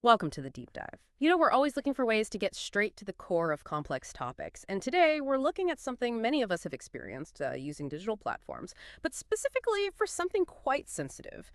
Welcome to the deep dive. You know, we're always looking for ways to get straight to the core of complex topics. And today we're looking at something many of us have experienced using digital platforms, but specifically for something quite sensitive.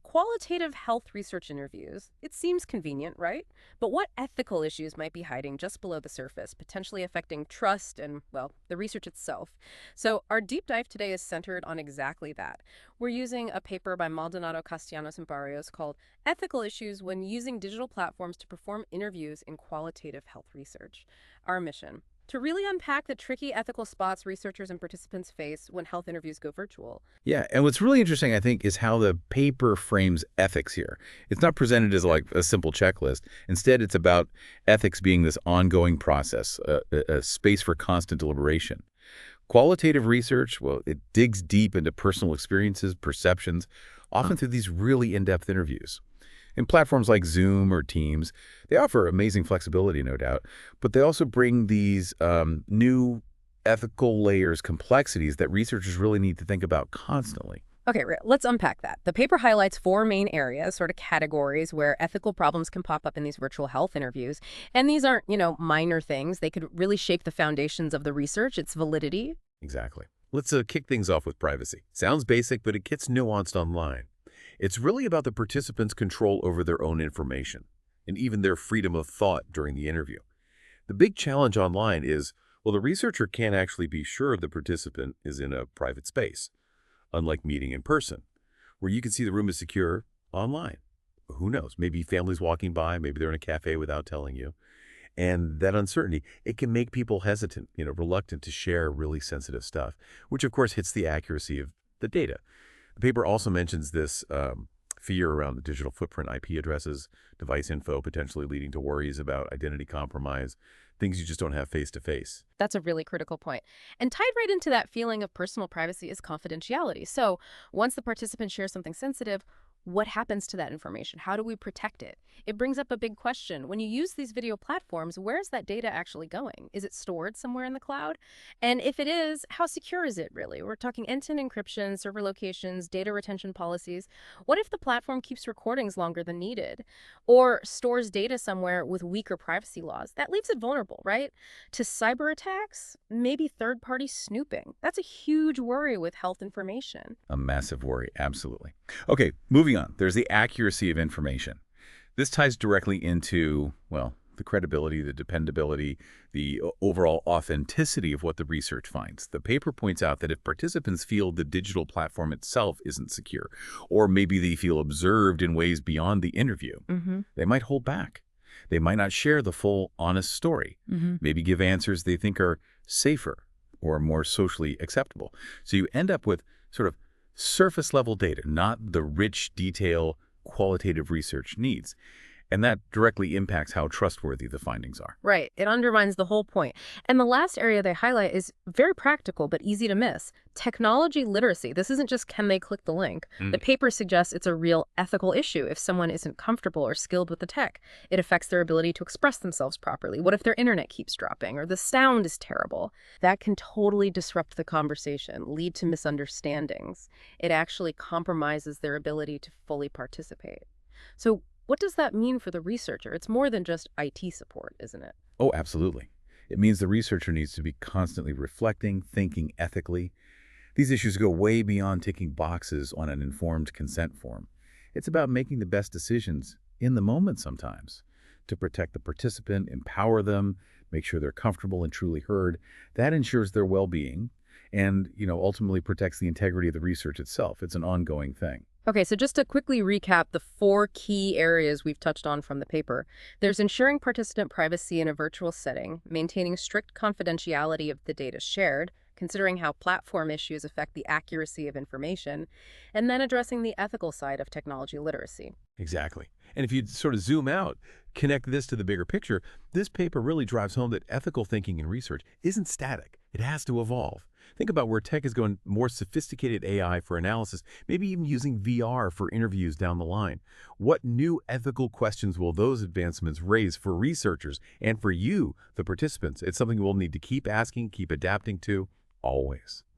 Qualitative health research interviews. It seems convenient, right? But what ethical issues might be hiding just below the surface, potentially affecting trust and, well, the research itself? So, our deep dive today is centered on exactly that. We're using a paper by Maldonado-Castellanos and Barrios called Ethical Issues When Using Digital Platforms to Perform Interviews in Qualitative Health Research. Our mission: to really unpack the tricky ethical spots researchers and participants face when health interviews go virtual. Yeah, and what's really interesting, I think, is how the paper frames ethics here. It's not presented as like a simple checklist. Instead, it's about ethics being this ongoing process, a space for constant deliberation. Qualitative research, well, it digs deep into personal experiences, perceptions, often through these really in-depth interviews. And platforms like Zoom or Teams, they offer amazing flexibility, no doubt, but they also bring these new ethical layers, complexities that researchers really need to think about constantly. Okay, let's unpack that. The paper highlights four main areas, sort of categories, where ethical problems can pop up in these virtual health interviews. And these aren't, minor things. They could really shake the foundations of the research, its validity. Exactly. Let's kick things off with privacy. Sounds basic, but it gets nuanced online. It's really about the participants' control over their own information and even their freedom of thought during the interview. The big challenge online is, well, the researcher can't actually be sure the participant is in a private space, unlike meeting in person, where you can see the room is secure online. Who knows? Maybe families walking by, maybe they're in a cafe without telling you. And that uncertainty, it can make people hesitant, reluctant to share really sensitive stuff, which of course hits the accuracy of the data. The paper also mentions this fear around the digital footprint, IP addresses, device info, potentially leading to worries about identity compromise, things you just don't have face to face. That's a really critical point. And tied right into that feeling of personal privacy is confidentiality. So once the participant shares something sensitive, what happens to that information? How do we protect it? It brings up a big question. When you use these video platforms, where is that data actually going? Is it stored somewhere in the cloud? And if it is, how secure is it really? We're talking end-to-end encryption, server locations, data retention policies. What if the platform keeps recordings longer than needed or stores data somewhere with weaker privacy laws? That leaves it vulnerable, right? To cyber attacks, maybe third-party snooping. That's a huge worry with health information. A massive worry, absolutely. Okay, moving on. There's the accuracy of information. This ties directly into, well, the credibility, the dependability, the overall authenticity of what the research finds. The paper points out that if participants feel the digital platform itself isn't secure, or maybe they feel observed in ways beyond the interview, they might hold back. They might not share the full, honest story, maybe give answers they think are safer or more socially acceptable. So you end up with sort of surface-level data, not the rich detail qualitative research needs. And that directly impacts how trustworthy the findings are. Right. It undermines the whole point. And the last area they highlight is very practical but easy to miss. Technology literacy. This isn't just can they click the link. The paper suggests it's a real ethical issue if someone isn't comfortable or skilled with the tech. It affects their ability to express themselves properly. What if their internet keeps dropping or the sound is terrible? That can totally disrupt the conversation, lead to misunderstandings. It actually compromises their ability to fully participate. So what does that mean for the researcher? It's more than just IT support, isn't it? Oh, absolutely. It means the researcher needs to be constantly reflecting, thinking ethically. These issues go way beyond ticking boxes on an informed consent form. It's about making the best decisions in the moment sometimes to protect the participant, empower them, make sure they're comfortable and truly heard. That ensures their well-being and, ultimately protects the integrity of the research itself. It's an ongoing thing. Okay, so just to quickly recap the four key areas we've touched on from the paper. There's ensuring participant privacy in a virtual setting, maintaining strict confidentiality of the data shared, considering how platform issues affect the accuracy of information, and then addressing the ethical side of technology literacy. Exactly. And if you sort of zoom out, connect this to the bigger picture, this paper really drives home that ethical thinking in research isn't static. It has to evolve. Think about where tech is going, more sophisticated AI for analysis, maybe even using VR for interviews down the line. What new ethical questions will those advancements raise for researchers and for you, the participants? It's something we'll need to keep asking, keep adapting to, always.